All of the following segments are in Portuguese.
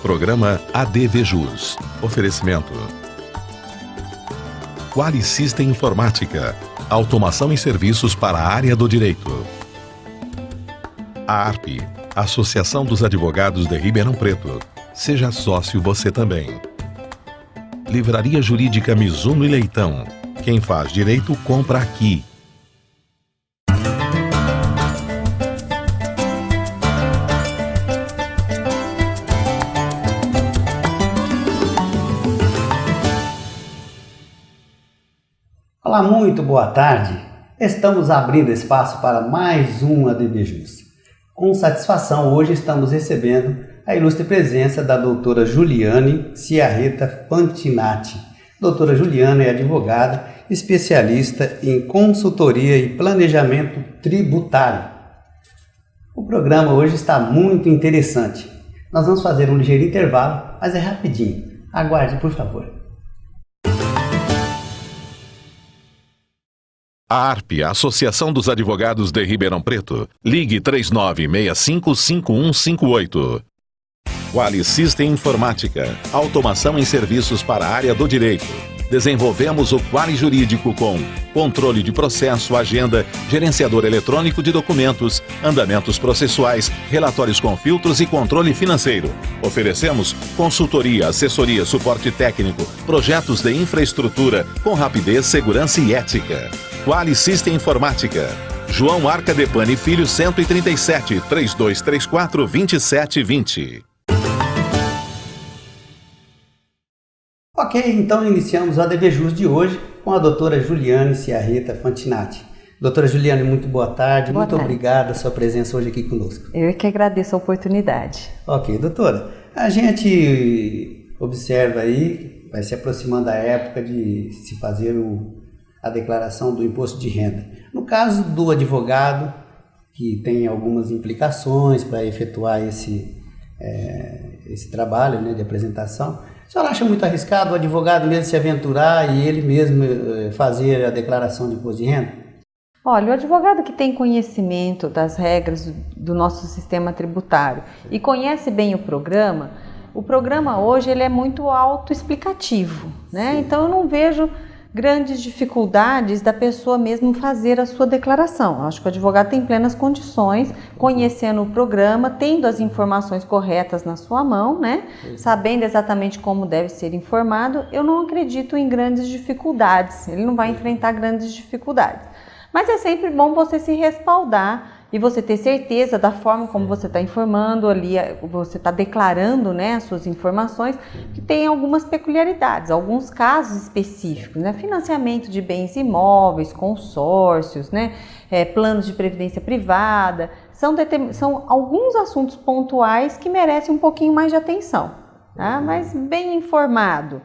Programa ADVJus. Oferecimento. Qualisystem Informática. Automação e serviços para a área do direito. A ARP. Associação dos Advogados de Ribeirão Preto. Seja sócio você também. Livraria Jurídica Mizuno e Leitão. Quem faz direito, compra aqui. Olá, muito boa tarde. Estamos abrindo espaço para mais um ADVJus. Com satisfação, hoje estamos recebendo a ilustre presença da doutora Juliane Ciarreta Fantinatti. Doutora Juliane é advogada, especialista em consultoria e planejamento tributário. O programa hoje está muito interessante. Nós vamos fazer um ligeiro intervalo, mas é rapidinho. Aguarde, por favor. A ARP, Associação dos Advogados de Ribeirão Preto. Ligue 39655158. Qualisystem Informática. Automação em serviços para a área do direito. Desenvolvemos o Quali Jurídico com controle de processo, agenda, gerenciador eletrônico de documentos, andamentos processuais, relatórios com filtros e controle financeiro. Oferecemos consultoria, assessoria, suporte técnico, projetos de infraestrutura com rapidez, segurança e ética. Qualisystem Informática. João Arcadepani Filho 137, 3234 2720. Ok, então iniciamos o ADVJus de hoje com a doutora Juliane Ciarreta Fantinatti. Doutora Juliane, muito boa tarde. Muito obrigada pela sua presença hoje aqui conosco. Eu que agradeço a oportunidade. Ok, doutora. A gente observa aí, vai se aproximando a época de se fazer a declaração do imposto de renda. No caso do advogado, que tem algumas implicações para efetuar esse trabalho, né, de apresentação, a senhora acha muito arriscado o advogado mesmo se aventurar e ele mesmo fazer a declaração de imposto de renda? Olha, o advogado que tem conhecimento das regras do nosso sistema tributário e conhece bem o programa hoje ele é muito autoexplicativo, né? Sim. Então eu não vejo grandes dificuldades da pessoa mesmo fazer a sua declaração. Acho que o advogado tem plenas condições, conhecendo o programa, tendo as informações corretas na sua mão, né? Sabendo exatamente como deve ser informado, eu não acredito em grandes dificuldades, ele não vai enfrentar grandes dificuldades. Mas é sempre bom você se respaldar e você ter certeza da forma como você está informando ali, você está declarando, né, as suas informações, que tem algumas peculiaridades, alguns casos específicos, né, financiamento de bens imóveis, consórcios, né, planos de previdência privada, são alguns assuntos pontuais que merecem um pouquinho mais de atenção, tá? Mas bem informado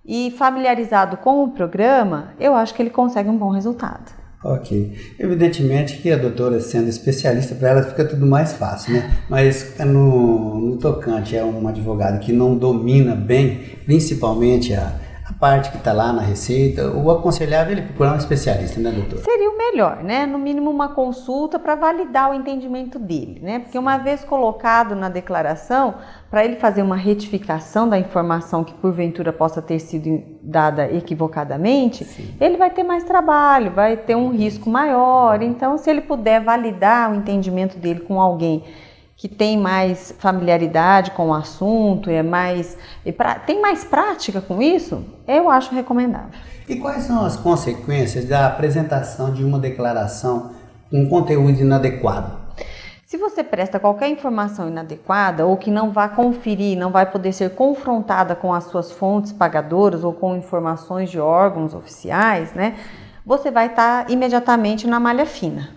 e familiarizado com o programa, eu acho que ele consegue um bom resultado. Ok. Evidentemente que a doutora, sendo especialista, para ela fica tudo mais fácil, né? Mas no tocante a um advogado que não domina bem, principalmente a parte que está lá na receita, o aconselhável é ele procurar um especialista, né, doutora? Seria o melhor, né? No mínimo uma consulta para validar o entendimento dele, né? Porque uma vez colocado na declaração, para ele fazer uma retificação da informação que porventura possa ter sido dada equivocadamente, sim, ele vai ter mais trabalho, vai ter um risco maior. Então, se ele puder validar o entendimento dele com alguém que tem mais familiaridade com o assunto, tem mais prática com isso, eu acho recomendável. E quais são as consequências da apresentação de uma declaração com conteúdo inadequado? Se você presta qualquer informação inadequada ou que não vai conferir, não vai poder ser confrontada com as suas fontes pagadoras ou com informações de órgãos oficiais, né, você vai estar imediatamente na malha fina,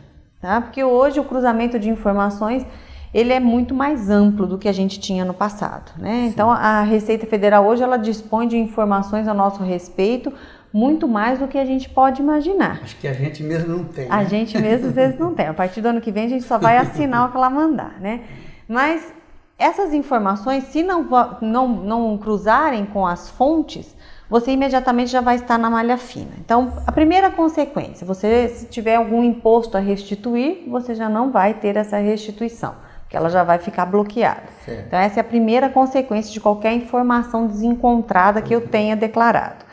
tá? Porque hoje o cruzamento de informações ele é muito mais amplo do que a gente tinha no passado, né? Sim. Então a Receita Federal hoje ela dispõe de informações a nosso respeito muito mais do que a gente pode imaginar. Acho que a gente mesmo não tem. A gente mesmo às vezes não tem. A partir do ano que vem a gente só vai assinar o que ela mandar, né? Mas essas informações, se não cruzarem com as fontes, você imediatamente já vai estar na malha fina. Então, a primeira consequência, se tiver algum imposto a restituir, você já não vai ter essa restituição. Porque porque ela já vai ficar bloqueada. Certo. Então essa é a primeira consequência de qualquer informação desencontrada que eu tenha declarado.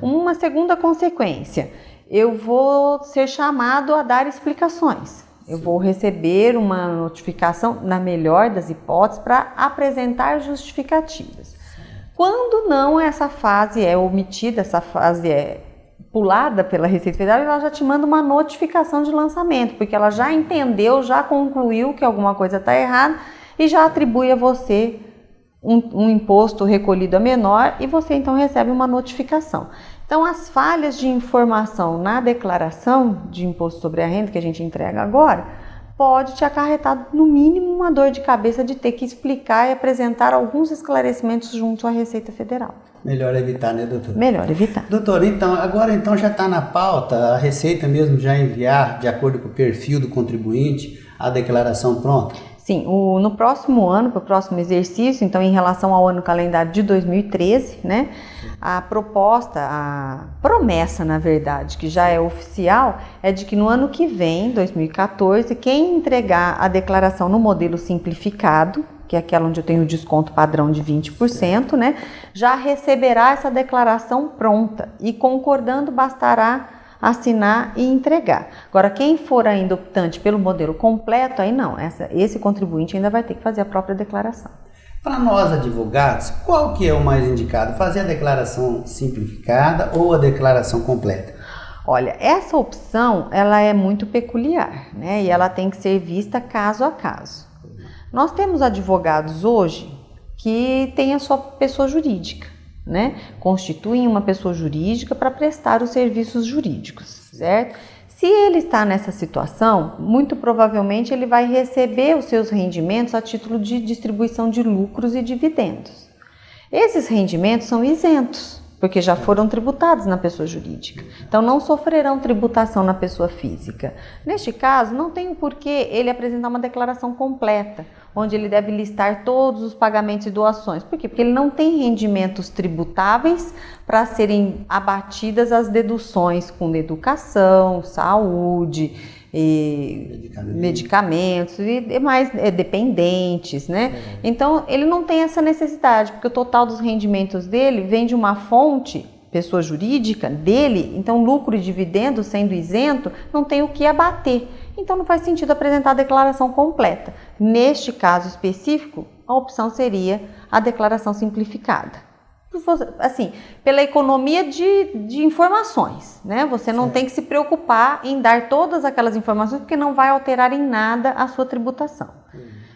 Uma segunda consequência, eu vou ser chamado a dar explicações. Eu vou receber uma notificação, na melhor das hipóteses, para apresentar justificativas. Quando não, essa fase é omitida, essa fase é pulada pela Receita Federal, ela já te manda uma notificação de lançamento, porque ela já entendeu, já concluiu que alguma coisa está errada e já atribui a você um imposto recolhido a menor e você então recebe uma notificação. Então, as falhas de informação na declaração de imposto sobre a renda que a gente entrega agora, pode te acarretar no mínimo uma dor de cabeça de ter que explicar e apresentar alguns esclarecimentos junto à Receita Federal. Melhor evitar, né, doutor? Melhor evitar. Doutor, então, agora já está na pauta a Receita mesmo já enviar, de acordo com o perfil do contribuinte, a declaração pronta? Sim, no próximo ano, para o próximo exercício, então em relação ao ano calendário de 2013, né, a proposta, a promessa, na verdade, que já é oficial, é de que no ano que vem, 2014, quem entregar a declaração no modelo simplificado, que é aquela onde eu tenho o desconto padrão de 20%, né, já receberá essa declaração pronta e concordando bastará assinar e entregar. Agora, quem for ainda optante pelo modelo completo, aí não, esse contribuinte ainda vai ter que fazer a própria declaração. Para nós advogados, qual que é o mais indicado? Fazer a declaração simplificada ou a declaração completa? Olha, essa opção, ela é muito peculiar, né? E ela tem que ser vista caso a caso. Nós temos advogados hoje que têm a sua pessoa jurídica, né? Constituem uma pessoa jurídica para prestar os serviços jurídicos, certo? Se ele está nessa situação, muito provavelmente ele vai receber os seus rendimentos a título de distribuição de lucros e dividendos. Esses rendimentos são isentos, porque já foram tributados na pessoa jurídica. Então, não sofrerão tributação na pessoa física. Neste caso, não tem o porquê ele apresentar uma declaração completa, onde ele deve listar todos os pagamentos e doações. Por quê? Porque ele não tem rendimentos tributáveis para serem abatidas as deduções com educação, saúde, medicamentos e demais dependentes, né? Então, ele não tem essa necessidade, porque o total dos rendimentos dele vem de uma fonte, pessoa jurídica, dele, então lucro e dividendo sendo isento, não tem o que abater. Então, não faz sentido apresentar a declaração completa. Neste caso específico, a opção seria a declaração simplificada. Assim, pela economia de informações, né? Você não tem que se preocupar em dar todas aquelas informações, porque não vai alterar em nada a sua tributação.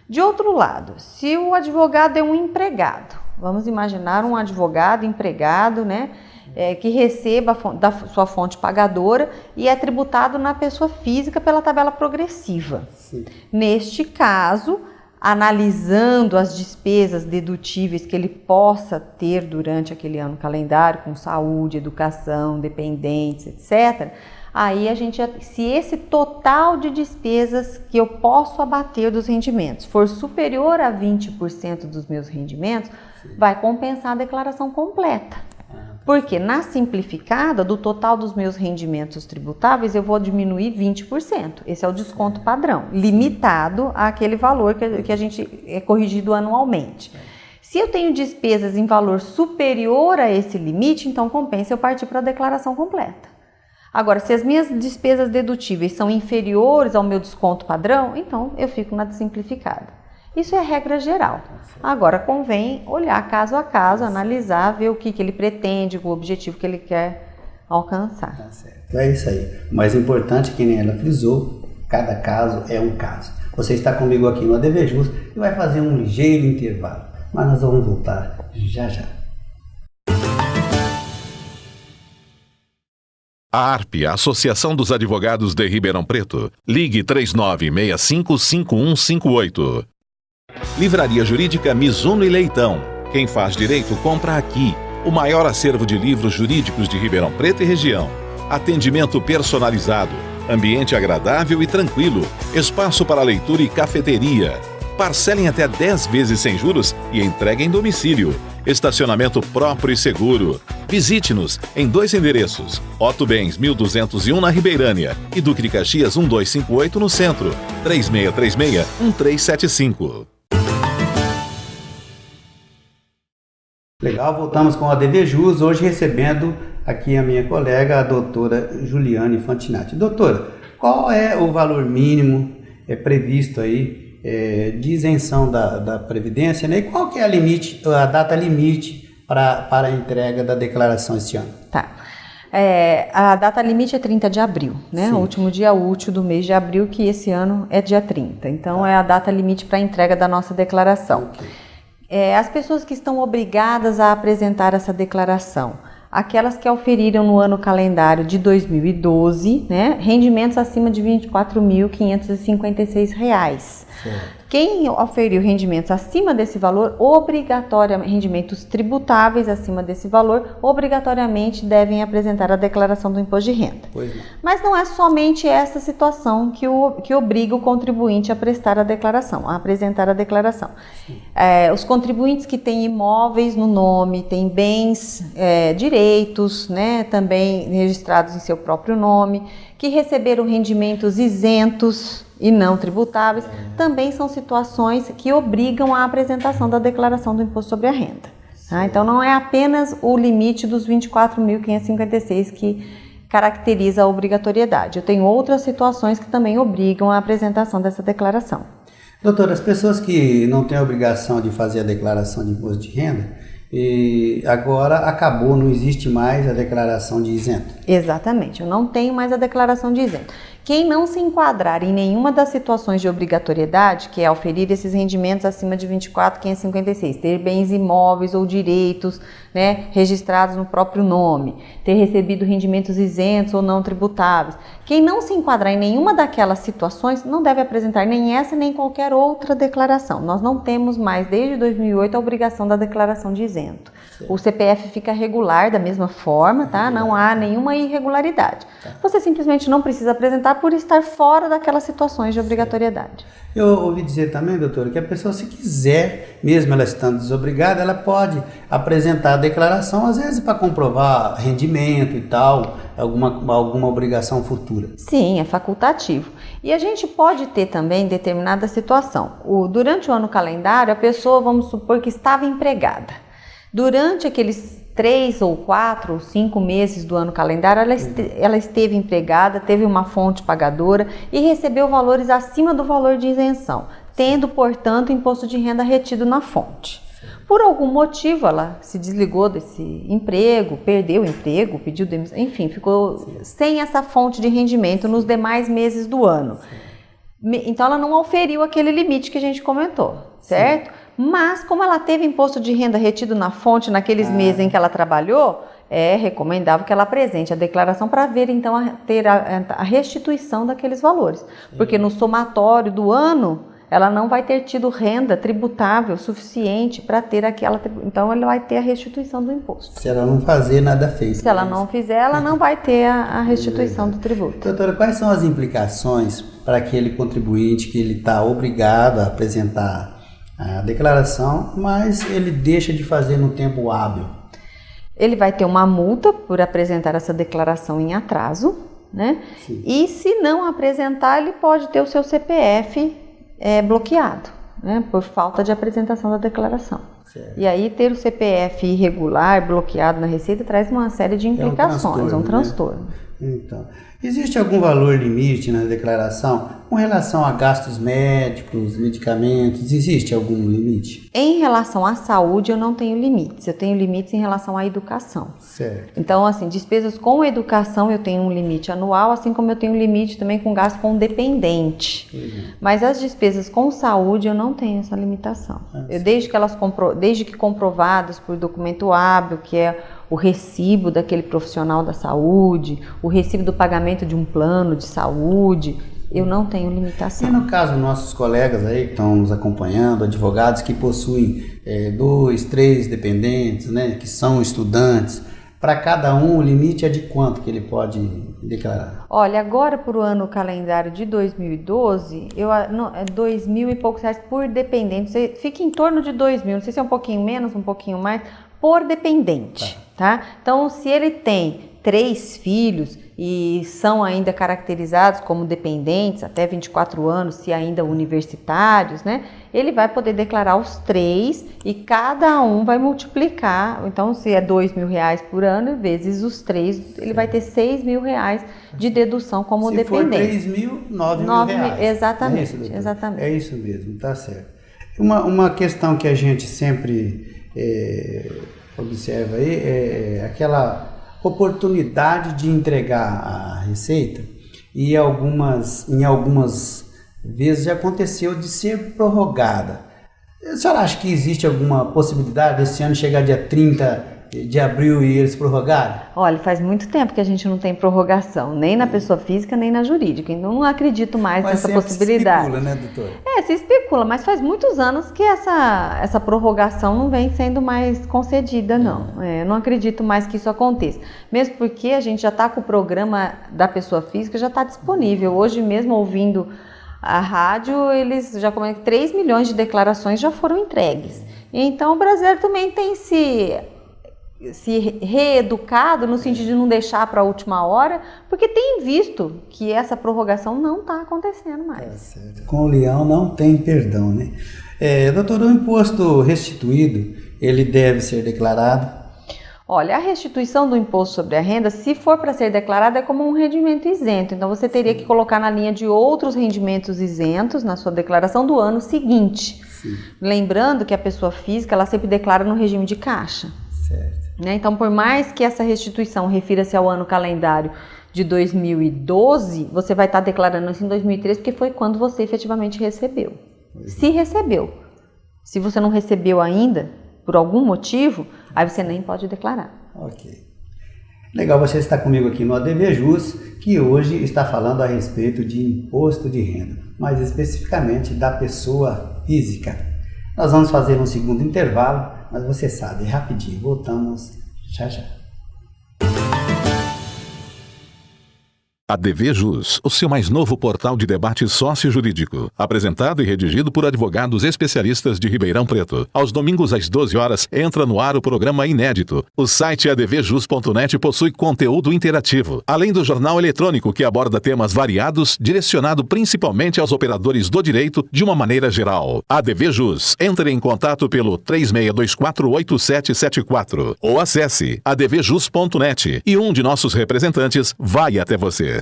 De outro lado, se o advogado é um empregado, vamos imaginar um advogado empregado, né? Que receba da sua fonte pagadora e é tributado na pessoa física pela tabela progressiva. Sim. Neste caso, analisando as despesas dedutíveis que ele possa ter durante aquele ano calendário, com saúde, educação, dependentes, etc., aí se esse total de despesas que eu posso abater dos rendimentos for superior a 20% dos meus rendimentos, vai compensar a declaração completa. Porque na simplificada, do total dos meus rendimentos tributáveis, eu vou diminuir 20%. Esse é o desconto padrão, limitado àquele valor que a gente é corrigido anualmente. Se eu tenho despesas em valor superior a esse limite, então compensa eu partir para a declaração completa. Agora, se as minhas despesas dedutíveis são inferiores ao meu desconto padrão, então eu fico na simplificada. Isso é regra geral. Agora, convém olhar caso a caso, analisar, ver o que ele pretende, o objetivo que ele quer alcançar. Tá certo. É isso aí. O mais importante, que nem ela frisou, cada caso é um caso. Você está comigo aqui no ADV Jus e vai fazer um ligeiro intervalo. Mas nós vamos voltar já já. A ARP, a Associação dos Advogados de Ribeirão Preto. Ligue 3965-5158. Livraria Jurídica Mizuno e Leitão. Quem faz direito compra aqui. O maior acervo de livros jurídicos de Ribeirão Preto e região. Atendimento personalizado. Ambiente agradável e tranquilo. Espaço para leitura e cafeteria. Parcelem até 10 vezes sem juros e entrega em domicílio. Estacionamento próprio e seguro. Visite-nos em 2 endereços, Otto Bens 1201 na Ribeirânia e Duque de Caxias 1258 no centro, 3636-1375. Legal, voltamos com a DVJUS, hoje recebendo aqui a minha colega, a doutora Juliane Fantinatti. Doutora, qual é o valor mínimo previsto aí de isenção da Previdência, né? E qual que é a data limite para a entrega da declaração este ano? Tá. A data limite é 30 de abril, né? O último dia útil do mês de abril, que esse ano é dia 30. Então, é a data limite para a entrega da nossa declaração. Okay. As pessoas que estão obrigadas a apresentar essa declaração, aquelas que auferiram no ano calendário de 2012, né, rendimentos acima de R$ 24.556. Quem auferiu rendimentos acima desse valor, obrigatoriamente, rendimentos tributáveis acima desse valor, obrigatoriamente devem apresentar a declaração do imposto de renda. Mas não é somente essa situação que obriga o contribuinte a prestar a declaração, a apresentar a declaração. Os contribuintes que têm imóveis no nome, têm bens, direitos, né, também registrados em seu próprio nome, que receberam rendimentos isentos e não tributáveis, também são situações que obrigam a apresentação da declaração do imposto sobre a renda. Tá? Então não é apenas o limite dos 24.556 que caracteriza a obrigatoriedade. Eu tenho outras situações que também obrigam a apresentação dessa declaração. Doutora, as pessoas que não têm a obrigação de fazer a declaração de imposto de renda, e agora acabou, não existe mais a declaração de isento. Exatamente, eu não tenho mais a declaração de isento. Quem não se enquadrar em nenhuma das situações de obrigatoriedade, que é oferir esses rendimentos acima de 24.556, ter bens imóveis ou direitos, né, registrados no próprio nome, ter recebido rendimentos isentos ou não tributáveis, quem não se enquadrar em nenhuma daquelas situações não deve apresentar nem essa nem qualquer outra declaração. Nós não temos mais, desde 2008, a obrigação da declaração de isento. O CPF fica regular da mesma forma, tá? Não há nenhuma irregularidade. Você simplesmente não precisa apresentar por estar fora daquelas situações de obrigatoriedade. Eu ouvi dizer também, doutora, que a pessoa, se quiser, mesmo ela estando desobrigada, ela pode apresentar a declaração, às vezes para comprovar rendimento e tal, alguma obrigação futura. Sim, é facultativo. E a gente pode ter também determinada situação. Durante o ano calendário, a pessoa, vamos supor que estava empregada. Durante aqueles 3 ou 4 ou 5 meses do ano calendário, ela esteve empregada, teve uma fonte pagadora e recebeu valores acima do valor de isenção, tendo, portanto, imposto de renda retido na fonte. Por algum motivo, ela se desligou desse emprego, perdeu o emprego, pediu demissão, enfim, ficou sem essa fonte de rendimento nos demais meses do ano. Então, ela não auferiu aquele limite que a gente comentou, certo? Mas, como ela teve imposto de renda retido na fonte naqueles meses em que ela trabalhou, é recomendável que ela apresente a declaração para ver, então, ter a restituição daqueles valores. Porque no somatório do ano, ela não vai ter tido renda tributável suficiente para ter aquela... Então, ela vai ter a restituição do imposto. Se ela não fazer, nada feito. Se ela não fizer, ela não vai ter a restituição do tributo. Doutora, quais são as implicações para aquele contribuinte que ele está obrigado a apresentar a declaração, mas ele deixa de fazer no tempo hábil? Ele vai ter uma multa por apresentar essa declaração em atraso, né? Sim. E se não apresentar, ele pode ter o seu CPF bloqueado, né? Por falta de apresentação da declaração. Certo. E aí ter o CPF irregular, bloqueado na Receita, traz uma série de implicações, um transtorno. Né? Então, existe algum valor limite na declaração com relação a gastos médicos, medicamentos? Existe algum limite? Em relação à saúde, eu não tenho limites. Eu tenho limites em relação à educação. Certo. Então, assim, despesas com educação eu tenho um limite anual, assim como eu tenho um limite também com gasto com dependente. Mas as despesas com saúde eu não tenho essa limitação. Desde que comprovadas por documento hábil, que é o recibo daquele profissional da saúde, o recibo do pagamento de um plano de saúde, eu não tenho limitação. E no caso, nossos colegas aí que estão nos acompanhando, advogados que possuem 2, 3 dependentes, né, que são estudantes, Para cada um, o limite é de quanto que ele pode declarar? Olha, agora para o ano calendário de 2012, é 2.000 e poucos reais por dependente. Você fica em torno de 2.000, não sei se é um pouquinho menos, um pouquinho mais, por dependente, tá? Então, se ele tem 3 filhos e são ainda caracterizados como dependentes até 24 anos, se ainda universitários, né? Ele vai poder declarar os 3 e cada um vai multiplicar. Então, se é R$2.000 por ano, vezes os 3, ele vai ter R$6.000 de dedução como dependente. Se for 3.000, R$9.000. Exatamente, É isso, exatamente. É isso mesmo, tá certo. Uma questão que a gente sempre observa aí é aquela oportunidade de entregar a receita e em algumas vezes já aconteceu de ser prorrogada. A senhora acha que existe alguma possibilidade desse ano chegar dia 30 de abril e eles prorrogarem? Olha, faz muito tempo que a gente não tem prorrogação, nem na pessoa física, nem na jurídica, então não acredito mais nessa possibilidade. Se especula, né, doutora? Se especula, mas faz muitos anos que essa prorrogação não vem sendo mais concedida, não. Eu não acredito mais que isso aconteça, mesmo porque a gente já está com o programa da pessoa física, já está disponível. Hoje mesmo, ouvindo a rádio, eles já comentam que 3 milhões de declarações já foram entregues. Então o brasileiro também tem se reeducado no sentido de não deixar para a última hora, porque tem visto que essa prorrogação não está acontecendo mais. Certo. Com o leão não tem perdão, né? Doutor, o imposto restituído, ele deve ser declarado? Olha, a restituição do imposto sobre a renda, se for para ser declarada, é como um rendimento isento. Então, você teria que colocar na linha de outros rendimentos isentos na sua declaração do ano seguinte. Sim. Lembrando que a pessoa física, ela sempre declara no regime de caixa. Certo. Então, por mais que essa restituição refira-se ao ano calendário de 2012, você vai estar declarando isso em 2013, porque foi quando você efetivamente recebeu. Se recebeu. Se você não recebeu ainda, por algum motivo, aí você nem pode declarar. Ok. Legal você estar comigo aqui no ADV Jus, que hoje está falando a respeito de imposto de renda, mais especificamente da pessoa física. Nós vamos fazer um segundo intervalo, mas você sabe, rapidinho, voltamos já já. ADV Jus, o seu mais novo portal de debate sócio-jurídico. Apresentado e redigido por advogados especialistas de Ribeirão Preto. Aos domingos às 12 horas, entra no ar o programa inédito. O site advjus.net possui conteúdo interativo, além do jornal eletrônico que aborda temas variados, direcionado principalmente aos operadores do direito de uma maneira geral. ADV Jus, entre em contato pelo 36248774 ou acesse advjus.net e um de nossos representantes vai até você.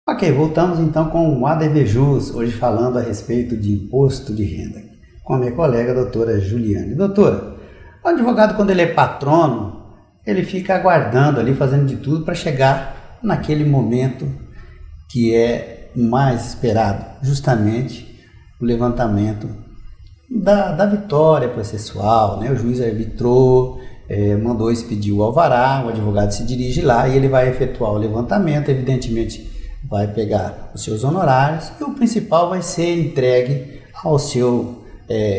Ok, voltamos então com o ADV Jus, hoje falando a respeito de imposto de renda, com a minha colega, a doutora Juliane. Doutora, o advogado, quando ele é patrono, ele fica aguardando ali, fazendo de tudo para chegar naquele momento que é mais esperado, justamente o levantamento da vitória processual, né? O juiz arbitrou, mandou expedir o alvará, o advogado se dirige lá e ele vai efetuar o levantamento, evidentemente vai pegar os seus honorários e o principal vai ser entregue ao seu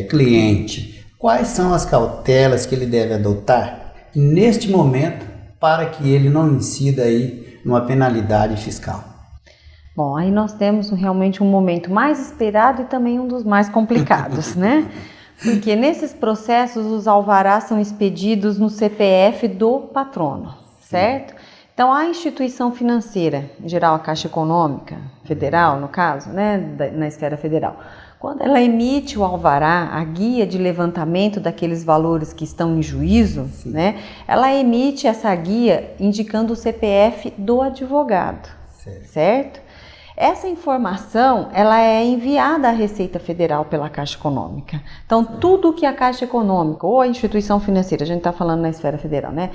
cliente. Quais são as cautelas que ele deve adotar neste momento para que ele não incida aí numa penalidade fiscal? Bom, aí nós temos realmente um momento mais esperado e também um dos mais complicados, né? Porque nesses processos os alvarás são expedidos no CPF do patrono, certo? Então a instituição financeira, em geral a Caixa Econômica Federal, no caso, né, na esfera federal, quando ela emite o alvará, a guia de levantamento daqueles valores que estão em juízo, né, ela emite essa guia indicando o CPF do advogado, certo? Essa informação, ela é enviada à Receita Federal pela Caixa Econômica. Então, tudo que a Caixa Econômica ou a instituição financeira, a gente está falando na esfera federal, né,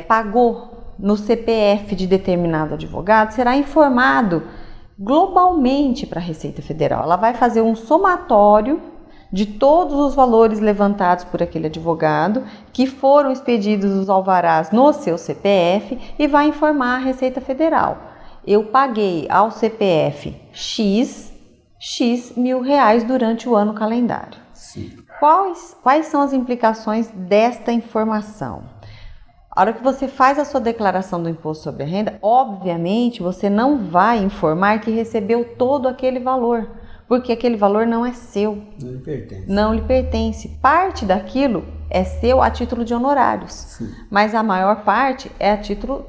pagou no CPF de determinado advogado, será informado globalmente para a Receita Federal. Ela vai fazer um somatório de todos os valores levantados por aquele advogado, que foram expedidos os alvarás no seu CPF, e vai informar a Receita Federal. Eu paguei ao CPF X mil reais durante o ano calendário. Sim. Quais são as implicações desta informação? A hora que você faz a sua declaração do imposto sobre a renda, obviamente você não vai informar que recebeu todo aquele valor, porque aquele valor não é seu. Não lhe pertence. Não lhe pertence. Parte daquilo é seu a título de honorários, sim, mas a maior parte é a título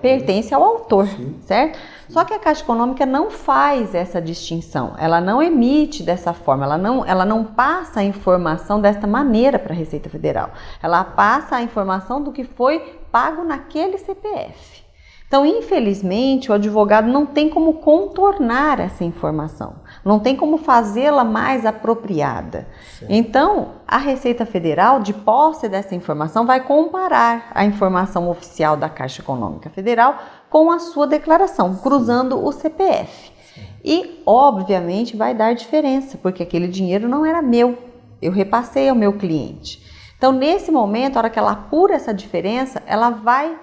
pertence ao autor, sim, certo? Sim. Só que a Caixa Econômica não faz essa distinção, ela não emite dessa forma, ela não passa a informação desta maneira para a Receita Federal, ela passa a informação do que foi pago naquele CPF. Então, infelizmente, o advogado não tem como contornar essa informação, não tem como fazê-la mais apropriada. Certo. Então, a Receita Federal, de posse dessa informação, vai comparar a informação oficial da Caixa Econômica Federal com a sua declaração, cruzando o CPF. Certo. E, obviamente, vai dar diferença, porque aquele dinheiro não era meu, eu repassei ao meu cliente. Então, nesse momento, a hora que ela apura essa diferença, ela vai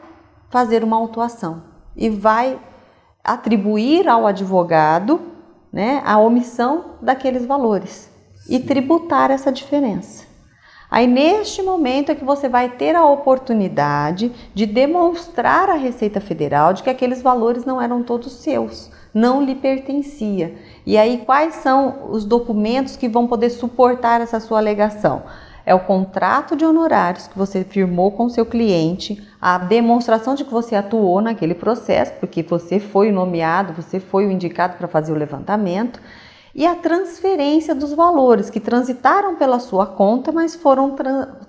fazer uma autuação e vai atribuir ao advogado, né, a omissão daqueles valores. Sim. E tributar essa diferença. Aí neste momento é que você vai ter a oportunidade de demonstrar à Receita Federal de que aqueles valores não eram todos seus, não lhe pertencia. E aí quais são os documentos que vão poder suportar essa sua alegação? É o contrato de honorários que você firmou com o seu cliente, a demonstração de que você atuou naquele processo, porque você foi nomeado, você foi o indicado para fazer o levantamento, e a transferência dos valores que transitaram pela sua conta, mas foram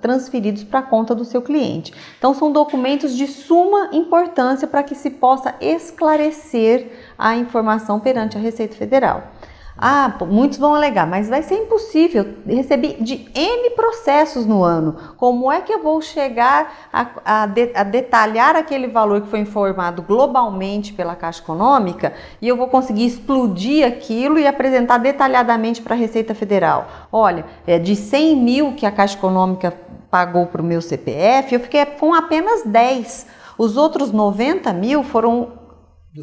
transferidos para a conta do seu cliente. Então, são documentos de suma importância para que se possa esclarecer a informação perante a Receita Federal. Ah, muitos vão alegar, mas vai ser impossível, recebi de N processos no ano, como é que eu vou chegar a detalhar aquele valor que foi informado globalmente pela Caixa Econômica e eu vou conseguir explodir aquilo e apresentar detalhadamente para a Receita Federal? Olha, de 100 mil que a Caixa Econômica pagou para o meu CPF, eu fiquei com apenas 10, os outros 90 mil foram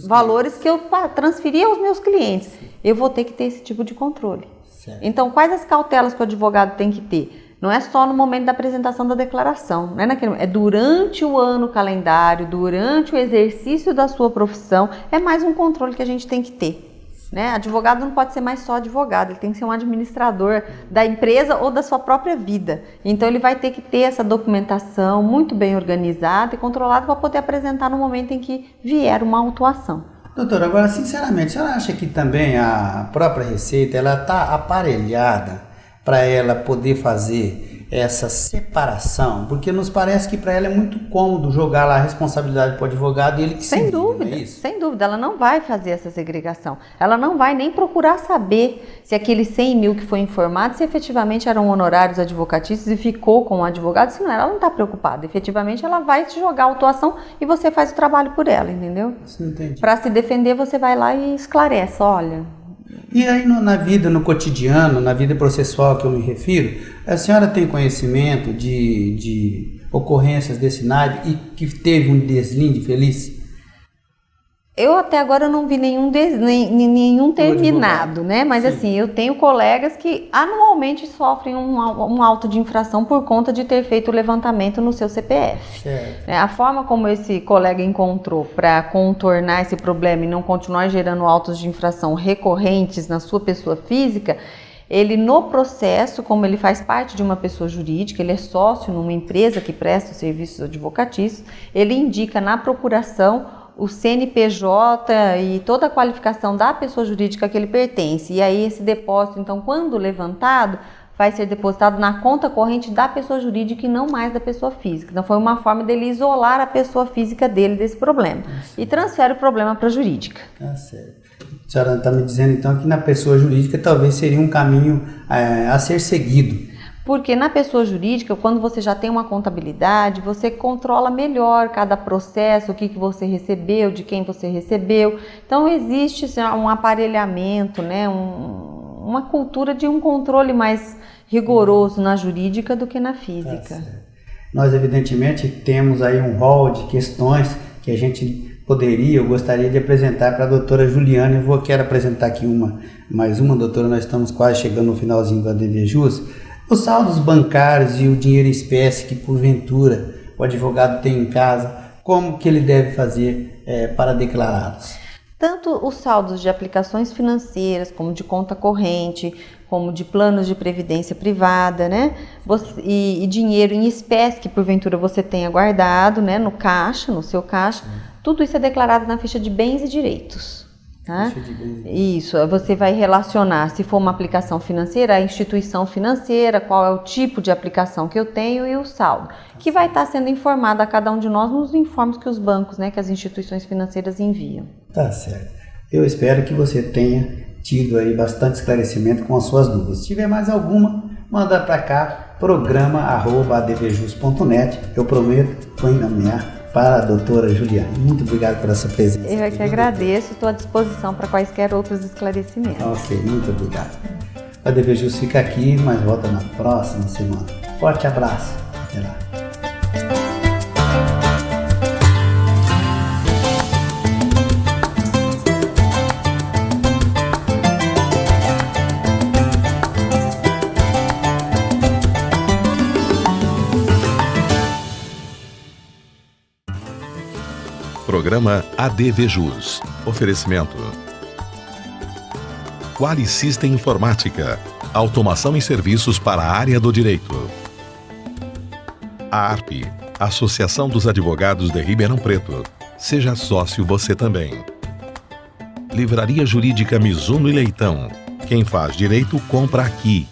valores que eu transferi aos meus clientes. Eu vou ter que ter esse tipo de controle. Certo. Então, quais as cautelas que o advogado tem que ter? Não é só no momento da apresentação da declaração, não é naquele momento, é durante o ano calendário, durante o exercício da sua profissão, é mais um controle que a gente tem que ter. Né? Advogado não pode ser mais só advogado, ele tem que ser um administrador da empresa ou da sua própria vida. Então ele vai ter que ter essa documentação muito bem organizada e controlada para poder apresentar no momento em que vier uma autuação. Doutora, agora sinceramente, a senhora acha que também a própria Receita ela está aparelhada para ela poder fazer essa separação? Porque nos parece que para ela é muito cômodo jogar lá a responsabilidade para o advogado e ele que se vira, não é isso? Sem dúvida, ela não vai fazer essa segregação. Ela não vai nem procurar saber se aqueles 100 mil que foi informado, se efetivamente eram honorários advocatícios e ficou com o advogado, se não, ela não está preocupada. Efetivamente, ela vai te jogar a autuação e você faz o trabalho por ela, entendeu? Para se defender, você vai lá e esclarece, olha... E aí na vida, no cotidiano, na vida processual que eu me refiro, a senhora tem conhecimento de ocorrências desse naipe e que teve um deslinde feliz? Eu até agora não vi nenhum terminado, né? Mas sim, assim, eu tenho colegas que anualmente sofrem um auto de infração por conta de ter feito o levantamento no seu CPF. Certo. A forma como esse colega encontrou para contornar esse problema e não continuar gerando autos de infração recorrentes na sua pessoa física, ele no processo, como ele faz parte de uma pessoa jurídica, ele é sócio numa empresa que presta os serviços advocatícios, ele indica na procuração o CNPJ e toda a qualificação da pessoa jurídica que ele pertence. E aí esse depósito, então, quando levantado, vai ser depositado na conta corrente da pessoa jurídica e não mais da pessoa física. Então foi uma forma dele isolar a pessoa física dele desse problema. E transfere o problema para a jurídica. Tá certo. A senhora está me dizendo então que na pessoa jurídica talvez seria um caminho a ser seguido. Porque na pessoa jurídica, quando você já tem uma contabilidade, você controla melhor cada processo, o que você recebeu, de quem você recebeu. Então existe assim, um aparelhamento, né? Uma cultura de um controle mais rigoroso na jurídica do que na física. Tá. Nós evidentemente temos aí um rol de questões que a gente eu gostaria de apresentar para a doutora Juliana. Quero apresentar aqui mais uma, doutora, nós estamos quase chegando no finalzinho da DV Jus. Os saldos bancários e o dinheiro em espécie que porventura o advogado tem em casa, como que ele deve fazer para declará-los? Tanto os saldos de aplicações financeiras, como de conta corrente, como de planos de previdência privada, né? E dinheiro em espécie que porventura você tenha guardado, né? No caixa, no seu caixa, tudo isso é declarado na ficha de bens e direitos. Tá? Isso, você vai relacionar, se for uma aplicação financeira, a instituição financeira, qual é o tipo de aplicação que eu tenho e o saldo, que vai estar sendo informado a cada um de nós nos informes que os bancos, né, que as instituições financeiras enviam. Tá certo. Eu espero que você tenha tido aí bastante esclarecimento com as suas dúvidas. Se tiver mais alguma, manda para cá, programa@advjus.net. Eu prometo, vou encaminhar para a doutora Juliane. Muito obrigado pela sua presença. Eu é que agradeço, estou à disposição para quaisquer outros esclarecimentos. Ok, muito obrigado. A ADVJus fica aqui, mas volta na próxima semana. Forte abraço. Até lá. Programa ADVJus. Oferecimento. Quali-System Informática. Automação em serviços para a área do direito. A ARP. Associação dos Advogados de Ribeirão Preto. Seja sócio você também. Livraria Jurídica Mizuno e Leitão. Quem faz direito compra aqui.